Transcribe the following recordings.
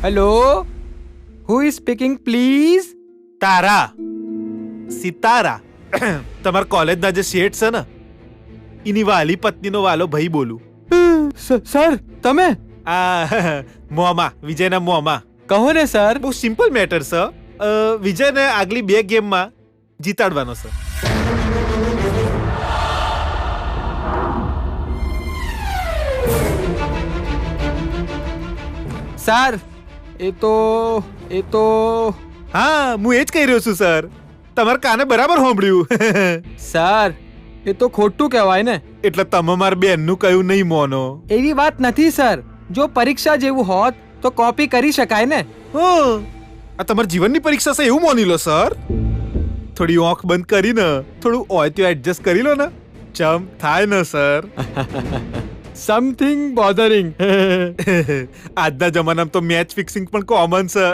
Hello, who is speaking please? તારા સિતારા તમારા કોલેજના જે શેઠ છે ને એની વાલી પત્નીનો વાલો ભાઈ બોલું. સર તમે? આ મોમા વિજયના મોમા. કહો ને સર. બહુ સિમ્પલ મેટર છે. વિજયને આગલી 2 ગેમમાં જીતાડવાનો છે. સર એ તો હા, હું એ જ કહી રહ્યો છું સર. તમારા કાને બરાબર સાંભળ્યું. સર એ તો ખોટું કહેવાય ને. એટલે તમે મારા બેનનું કહ્યું નહીં મોનો. એવી વાત નથી સર. જો પરીક્ષા જેવું હોત તો કોપી કરી શકાય ને. આ તમારા જીવનની પરીક્ષા છે એવું માની લો સર. થોડી આંખ બંધ કરીને થોડું ઓય તો એડજસ્ટ કરી લો ને. ચમ થાય ને સર. સમથિંગ બોધરિંગ. આજના જમાનામાં તો મેચ ફિક્સિંગ પણ કોમન છે.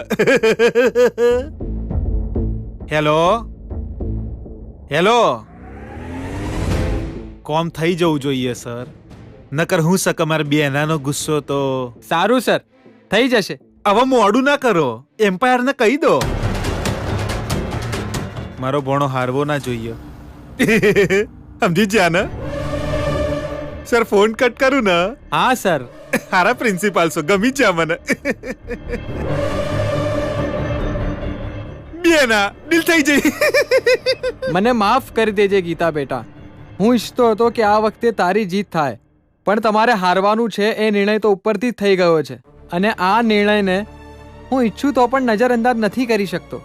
હેલો હેલો, કોમ થઈ જવું જોઈએ સર. નકર હું સક મારા બેનાનો ગુસ્સો તો. સારું સર, થઈ જશે. હવે મોડું ના કરો, એમ્પાયરને કહી દો. મારો ભણો હારવો ના જોઈએ. સમજી જ્યા ને સર. ફોન કટ કરું ને? હા સર. હારા પ્રિન્સિપાલ છો, ગમી જ્યા મને. બેના દિલ થઈ જઈ. મને માફ કરી દેજે ગીતા બેટા. હું ઈચ્છતો હતો કે આ વખતે તારી જીત થાય, પણ તમારે હારવાનું છે એ નિર્ણય તો ઉપરથી જ થઈ ગયો છે. અને આ નિર્ણયને હું ઈચ્છું તો પણ નજરઅંદાજ નથી કરી શકતો.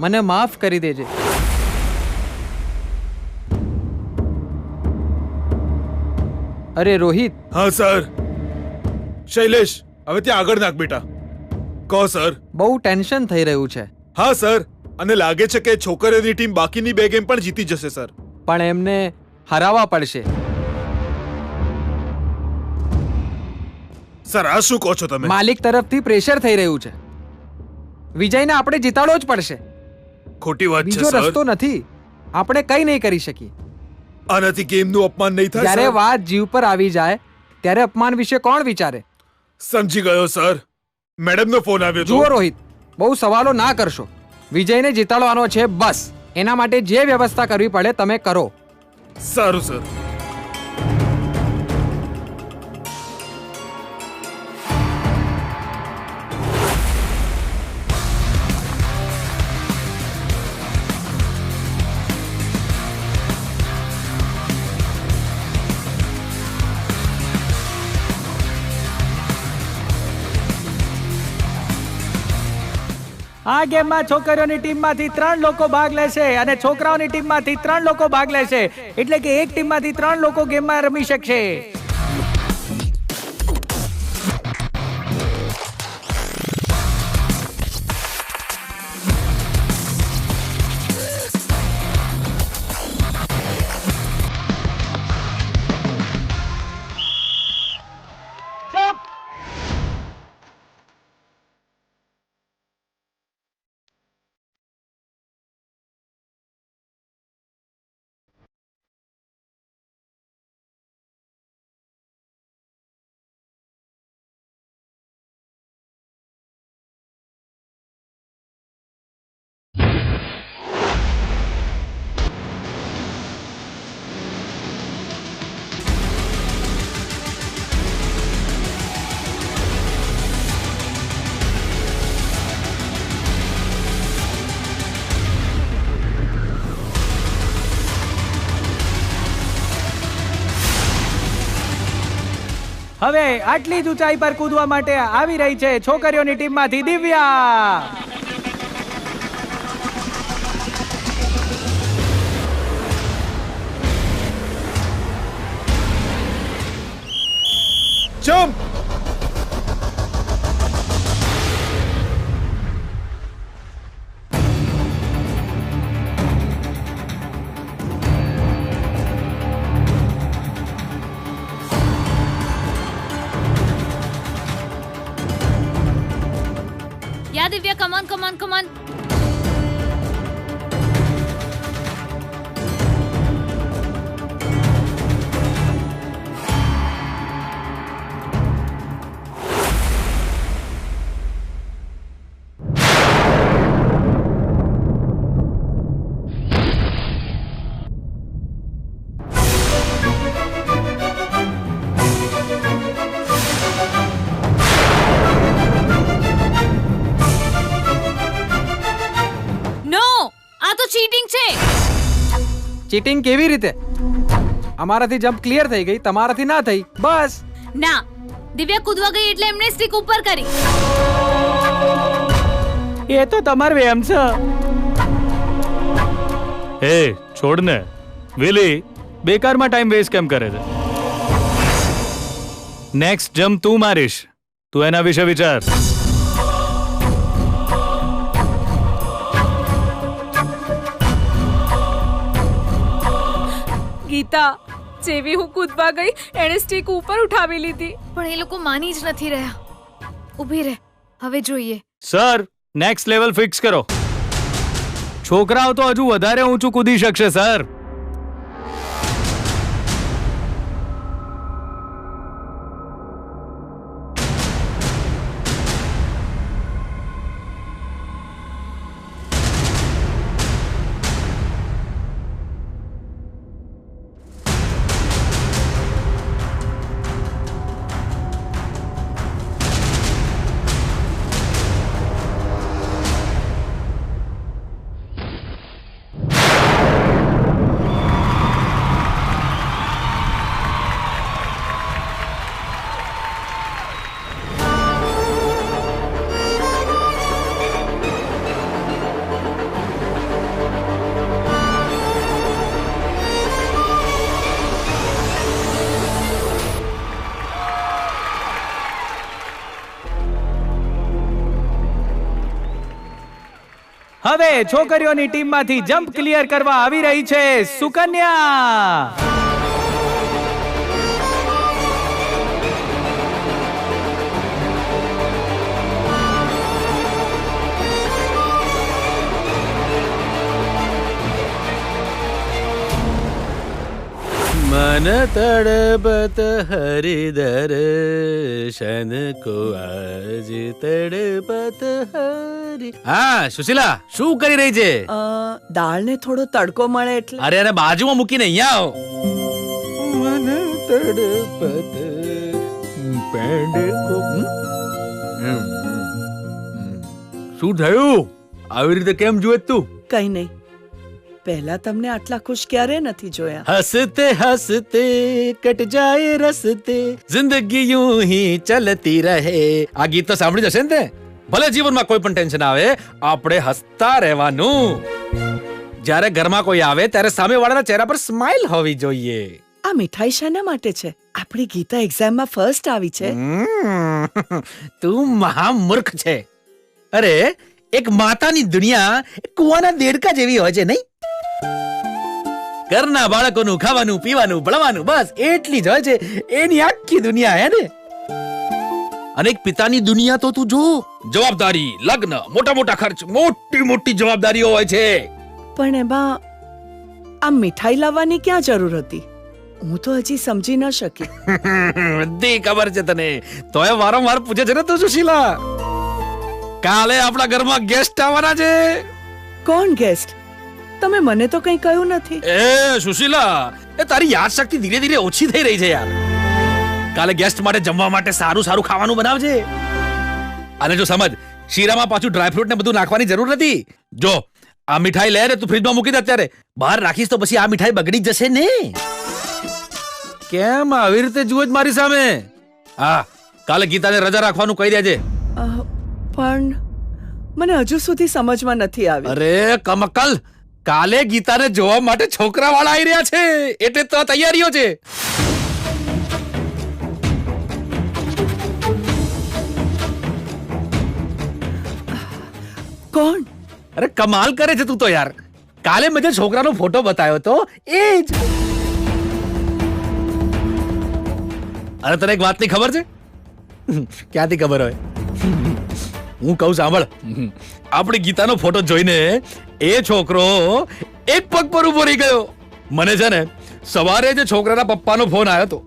મને માફ કરી દેજે. અરે રોહિત. હા સર. શૈલેષ, હવે ત્યાં આગળ નાખ બેટા. કહો સર. બહુ ટેન્શન થઈ રહ્યું છે. હા સર, અને લાગે છે કે છોકરીઓની ટીમ બાકીની 2 ગેમ પણ જીતી જશે સર. પણ એમને હરાવવા પડશે. સર આ શું કહો છો તમે? માલિક તરફથી પ્રેશર થઈ રહ્યું છે. વિજયને આપણે જીતાડવો જ પડશે. ખોટી વાત છે બીજો સર. રસ્તો નથી. આપણે કંઈ નહીં કરી શકીએ. આનાથી ગેમનું અપમાન નહીં થાય જ્યારે સર. વાત જીવ પર આવી જાય ત્યારે અપમાન વિશે કોણ વિચારે? સમજી ગયો સર. મેડમનો ફોન આવ્યો તો. જુઓ રોહિત, બહુ સવાલો ના કરશો. વિજયને જીતાડવાનો છે બસ. એના માટે જે વ્યવસ્થા કરવી પડે તમે કરો. સારું સર. આ ગેમમાં છોકરીઓની ટીમમાંથી 3 લોકો ભાગ લેશે અને છોકરાઓની ટીમમાંથી 3 લોકો ભાગ લેશે. એટલે કે એક ટીમમાંથી 3 લોકો ગેમમાં રમી શકશે. હવે આટલી જ ઊંચાઈ પર કૂદવા માટે આવી રહી છે છોકરીઓની ટીમમાંથી Divya. Jump. Yeah, Divya, come on, come on, come on. Cheating છે. ચીટિંગ કેવી રીતે? અમારાથી જમ્પ ક્લિયર થઈ ગઈ, તમારાથી ના થઈ, બસ. ના, દિવ્યા કૂદવા ગઈ એટલે એમને સ્ટિક ઉપર કરી. એ તો તમાર વેમ છે. હે છોડ ને વિલી, બેકારમાં ટાઈમ વેસ્ટ કેમ કરે છે? નેક્સ્ટ જમ્પ તું મારીશ, તું એના વિશે વિચાર. ગીતા, જેવી હું કૂદવા ગઈ એણે સ્ટીક ઉપર ઉઠાવી લીધી. પણ એ લોકો માની જ નથી રહ્યા. ઊભી રહે, હવે જોઈએ. સર, નેક્સ્ટ લેવલ ફિક્સ કરો. છોકરાઓ તો હજુ વધારે ઊંચું કૂદી શકશે સર. હવે છોકરીઓની ટીમમાંથી જમ્પ ક્લિયર કરવા આવી રહી છે સુકન્યા. मन तड़पत हरिदर्शन को आज तड़पत हरि. હા સુશીલા, શું કરી રહી છે? દાળને થોડો તડકો મળે એટલે. અરે અરે, બાજુમાં મૂકીને અહીંયા આવો. મન તડપત પેંડ કો. શું થયું? આવી રીતે કેમ જુએ તું? કઈ નહીં, પહેલા તમને આટલા ખુશ ક્યારે નથી જોયા. હસતે હસતે કટ જાય રસ્તે, જિંદગી यूं ही ચલતી રહે. આ ગીત તો સાંભળી જશે ને તે? ભલે જીવનમાં કોઈ પણ ટેન્શન આવે, આપણે હસતા રહેવાનું. જ્યારે ઘરમાં કોઈ આવે ત્યારે સામેવાળાના ચહેરા પર સ્માઇલ હોવી જોઈએ. આ મીઠાઈ શાના માટે છે? આપણી ગીતા એક્ઝામમાં ફર્સ્ટ આવી છે. તું મહામૂર્ખ છે. અરે, એક માતાની દુનિયા કુવાના દેડકા જેવી હોય છે નહીં? ઘરના બાળકોનું ખાવાનું પીવાનું ભણવાનું બસ એટલી જ હોય છે. એની આખી દુનિયા હે ને. અને એક પિતાની દુનિયા તો તું જો. જવાબદારી, લગ્ન, મોટા મોટા ખર્ચ, મોટી મોટી જવાબદારીઓ હોય છે. પણ એમાં આ મીઠાઈ લાવવાની ક્યાં જરૂર હતી? હું તો હજી સમજી ન શકી. બધી ખબર છે તને, તોય વારંવાર પૂછે છે ને તું સુશીલા. કાલે આપણા ઘરમાં ગેસ્ટ આવવાના છે. કોણ ગેસ્ટ? તમે મને તો કંઈ કહ્યું નથી. એ સુશીલા, એ તારી યાદ શક્તિ ધીરે ધીરે ઓછી થઈ રહી છે યાર. કાલે ગેસ્ટ માટે જમવા માટે સારું સારું ખાવાનું બનાવજે. અને જો સમજ, શીરામાં પાછું ડ્રાયફ્રૂટ ને બધું નાખવાની જરૂર નથી. જો આ મીઠાઈ લે ને તું ફ્રીજમાં મૂકી દે અત્યારે. બહાર રાખીશ તો પછી આ મીઠાઈ બગડી જશે ને. કેમ આવી રીતે જુઓ જ મારી સામે? હા, કાલે ગીતાને રજા રાખવાનું કહી દેજે. પણ મને હજુ સુધી સમજમાં નથી આવી. અરે કમકલ, કાલે ગીતાને જોવા માટે છોકરા વાળા આવી રહ્યા છે, એટલે તો તૈયારીઓ છે. કોણ? અરે કમાલ કરે છે તું તો યાર. કાલે મેં જે છોકરાનો ફોટો બતાવ્યો તો એ જ. અરે તને એક વાતની ખબર છે? ક્યાંથી ખબર હોય? હું કહું સાંભળ. આપણી ગીતાનો ફોટો જોઈને એ છોકરો એક પગ પર ઉભો રહી ગયો. મને છે ને સવારે જે છોકરાના પપ્પાનો ફોન આવ્યો હતો,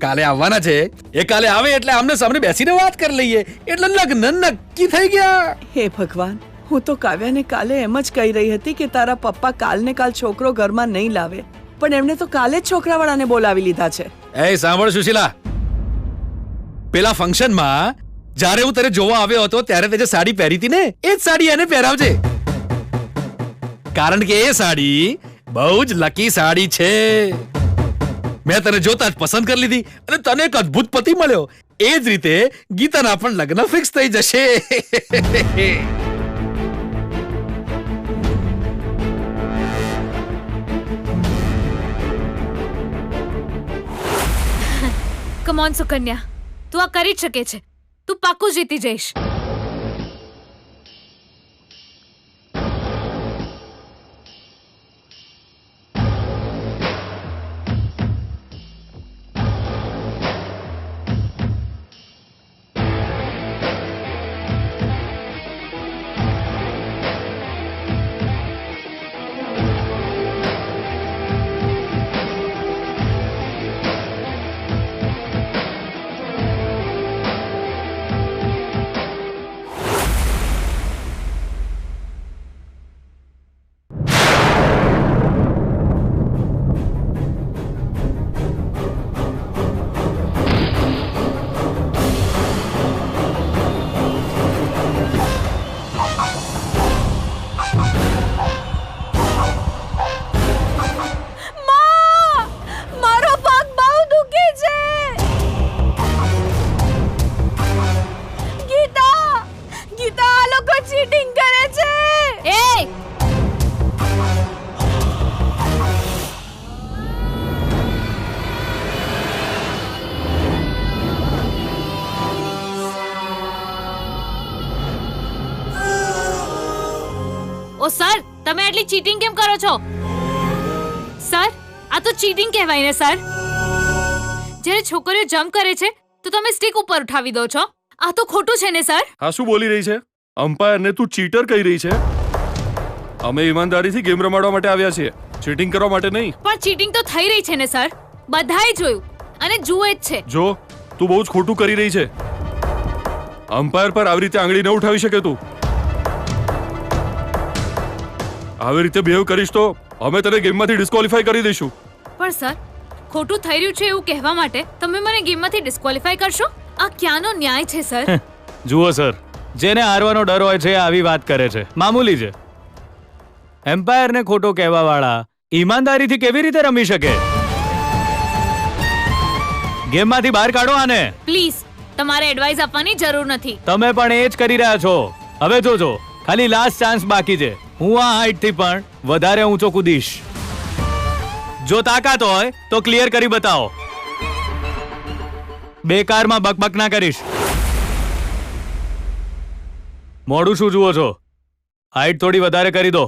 કાલે આવવાના છે. એ કાલે આવે એટલે આમને સામને બેસીને વાત કરી લઈએ, એટલે લગ્ન નક્કી થઈ ગયા. હે ભગવાન, હું તો કાવ્યાને કાલે એમ જ કહી રહી હતી કે તારા પપ્પા કાલને કાલ છોકરો ઘરમાં નહીં લાવે, પણ એમણે તો કાલે જ છોકરાવાળાને બોલાવી લીધા છે. એ સાંભળ સુશીલા, પેલા ફંક્શનમાં જ્યારે હું તને જોવા આવ્યો હતો ત્યારે તે જે સાડી પહેરી હતી ને, એ જ સાડી એને પહેરાવજે. કારણ કે એ સાડી બહુ જ લકી સાડી છે. મેં તને જોતા જ પસંદ કરી લીધી અને તને એક અદ્ભુત પતિ મળ્યો. એ જ રીતે ગીતાના પણ લગ્ન ફિક્સ થઈ જશે. કમ ઓન સુકન્યા, તું આ કરી જ શકે છે. તું પાક્કું જીતી જઈશ. ઓ સર, તમે આટલી ચીટિંગ કેમ કરો છો? સર, આ તો ચીટિંગ કહેવાય ને સર. જ્યારે છોકરીઓ જમ્પ કરે છે તો તમે સ્ટિક ઉપર ઉઠાવી દો છો. આ તો ખોટું છે ને સર? આ શું બોલી રહી છે? અમ્પાયરને તું ચીટર કહી રહી છે? અમે ઈમાનદારીથી ગેમ રમાડવા માટે આવ્યા છીએ, ચીટિંગ કરવા માટે નહીં. પણ ચીટિંગ તો થઈ રહી છે ને સર. બધાએ જોયું અને જુએ જ છે. જો તું બહુ જ ખોટું કરી રહી છે. અમ્પાયર પર આવી રીતે આંગળી ન ઉઠાવી શકે તું. આવી રીતે બિહેવ કરીશ તો અમે તને ગેમમાંથી ડિસ્ક્વોલિફાઈ કરી દઈશું. પણ સર, ખોટું થઈ રહ્યું છે એવું કહેવા માટે તમે મને ગેમમાંથી ડિસ્ક્વોલિફાઈ કરશો? આ ક્યાંનો ન્યાય છે સર? જુઓ સર, જેને હારવાનો ડર હોય છે આવી વાત કરે છે, મામૂલી છે. એમ્પાયરને ખોટો કહેવા વાળા ઈમાનદારીથી કેવી રીતે રમી શકે? ગેમમાંથી બહાર કાઢો આને. પ્લીઝ, તમારે એડવાઇસ આપવાની જરૂર નથી. તમે પણ એ જ કરી રહ્યા છો. હવે જોજો, ખાલી લાસ્ટ ચાન્સ બાકી છે. હું આ હાઈટ થી પણ વધારે ઊંચો કૂદીશ. જો તાકાત હોય તો ક્લિયર કરી બતાવો. બેકારમાં બકબક ના કરીશ. મોડું શું જુઓ છો? હાઈટ થોડી વધારે કરી દો.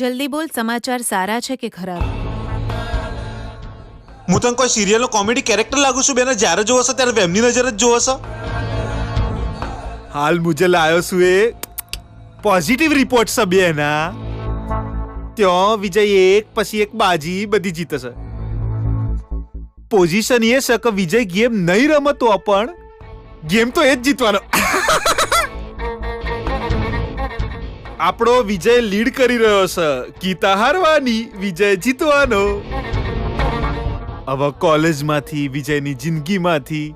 જલ્દી બોલ, સમાચાર સારા છે કે ખરાબ? હું તને કોઈ સિરિયલનો કોમેડી કેરેક્ટર લાગુ છું બેના? જ્યારે જોવો છો ત્યારે એમની નજર જ જોવો છો. હાલ મુજે લાયો છું એ પોઝિટિવ રિપોર્ટ છે બેના. ત્યાં વિજય એક પછી એક બાજી બધી જીતે છે. પોઝિશન એ છે કે વિજય ગેમ નહીં રમતો પણ ગેમ તો એ જ જીતવાનો. આપણો વિજય લીડ કરી રહ્યો છે. ગીતા હારવાની, વિજય જીતવાનો. હવે કોલેજમાંથી, વિજયની જિંદગીમાંથી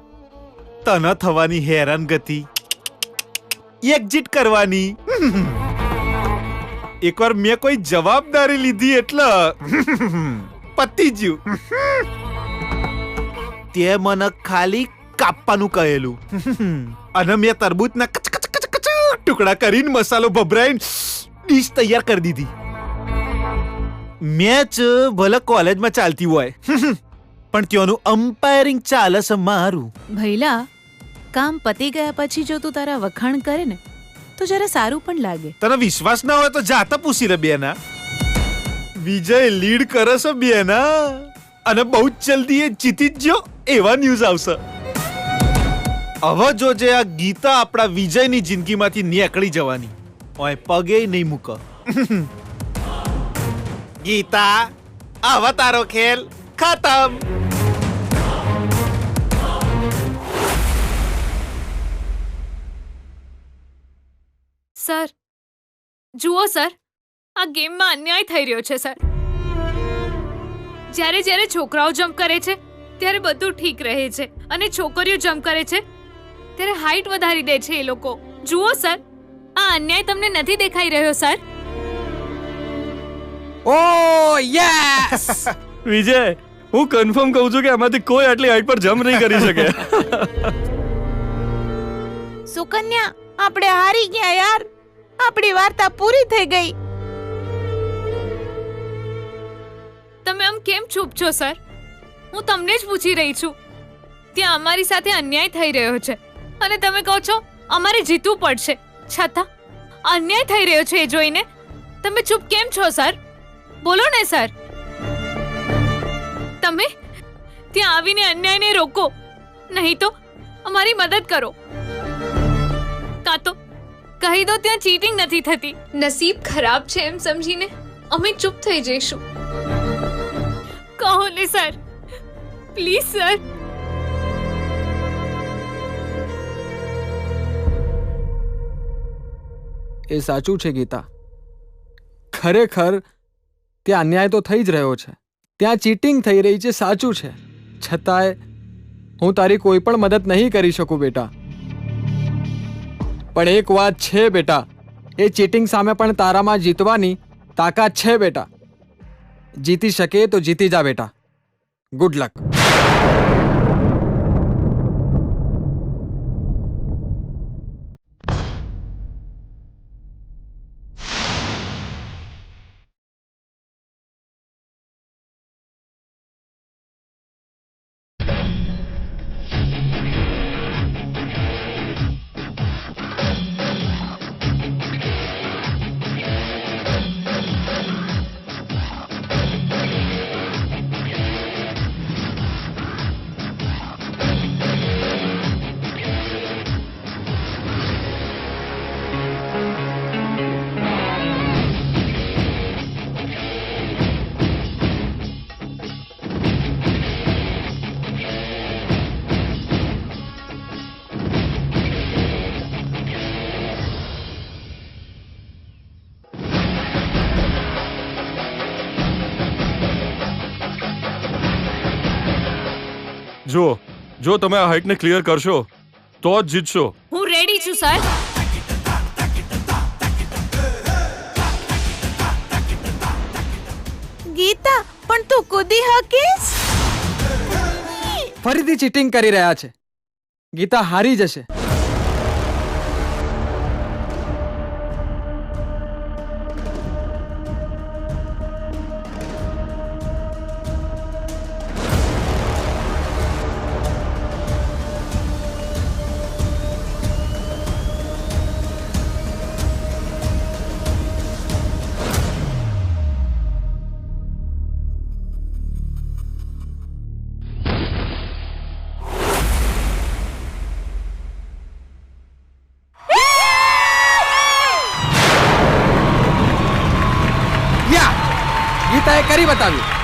તને થવાની હેરાનગતિ એક્ઝિટ કરવાની. એકવાર મેં કોઈ જવાબદારી લીધી એટલે પતી ગયું. તે મને ખાલી કાપવાનું કહેલું અને મેં તરબૂચના ટુકડા કરીને મસાલો ભભરાઈને ડીશ તૈયાર કરી દીધી. મેચ ભલે કોલેજમાં ચાલતી હોય પણ ત્યાંનું અમ્પાયરિંગ ચાલે છે મારું. ભૈલા, કામ પતી ગયા પછી જો તું તારા વખાણ કરે ને તો જરા સારું પણ લાગે. તને વિશ્વાસ ના હોય તો જાતા પૂછી લે બેના. વિજય લીડ કરે છે બેના અને બહુ જ જલ્દી એ જીતી જ જો એવા ન્યૂઝ આવશે. હવે જોજે આ ગીતા આપણા વિજયની જિંદગીમાંથી નીકળી જવાની. ઓય પગે નહીં મૂક. ગીતા, આવા તારો ખેલ ખતમ. સર જુઓ સર, આ ગેમમાં અન્યાય થઈ રહ્યો છે સર. જ્યારે જ્યારે છોકરાઓ જમ્પ કરે છે ત્યારે બધું ઠીક રહે છે, અને છોકરીઓ જમ્પ કરે છે ત્યારે હાઈટ વધારી દે છે એ લોકો. જુઓ સર, આ અન્યાય તમને નથી દેખાઈ રહ્યો સર? ઓ યસ! વિજય, હું કન્ફર્મ કહું છું કે આમાંથી કોઈ આટલી હાઈટ પર જમ્પ નહીં કરી શકે. સુકન્યા, આપણે હારી ગયા યાર. આપણી વાર્તા પૂરી થઈ ગઈ. તમે આમ કેમ ચૂપ છો સર? હું તમને જ પૂછી રહી છું. ત્યાં અમારી સાથે અન્યાય થઈ રહ્યો છે અને તમે કહો છો અમારે જીતવું પડશે, છતાં અન્યાય થઈ રહ્યો છે એ જોઈને તમે ચૂપ કેમ છો સર? બોલો ને સર. તમે ત્યાં આવીને અન્યાયને રોકો, નહીં તો અમારી મદદ કરો. કાં તો કહી દો ત્યાં ચીટિંગ નથી થતી. નસીબ ખરાબ છે એમ સમજીને અમે ચૂપ થઈ જઈશું. કહો ને સર, પ્લીઝ સર. એ સાચું છે ગીતા, ખરેખર ત્યાં અન્યાય તો થઈ જ રહ્યો છે, ત્યાં ચીટિંગ થઈ રહી છે, સાચું છે. છતાંય હું તારી કોઈ પણ મદદ નહીં કરી શકું બેટા. પણ એક વાત છે બેટા, એ ચીટિંગ સામે પણ તારામાં જીતવાની તાકાત છે બેટા. જીતી શકે તો જીતી જા બેટા. Good luck. જો તમે આ હાઈટને ક્લિયર કરશો તો જ જીતશો. હું રેડી છું સર. ગીતા, પણ તું કૂદી હકીશ? ફરીથી ચીટિંગ કરી રહ્યા છે. ગીતા હારી જશે. ગીતાએ કરી બતાવ્યું.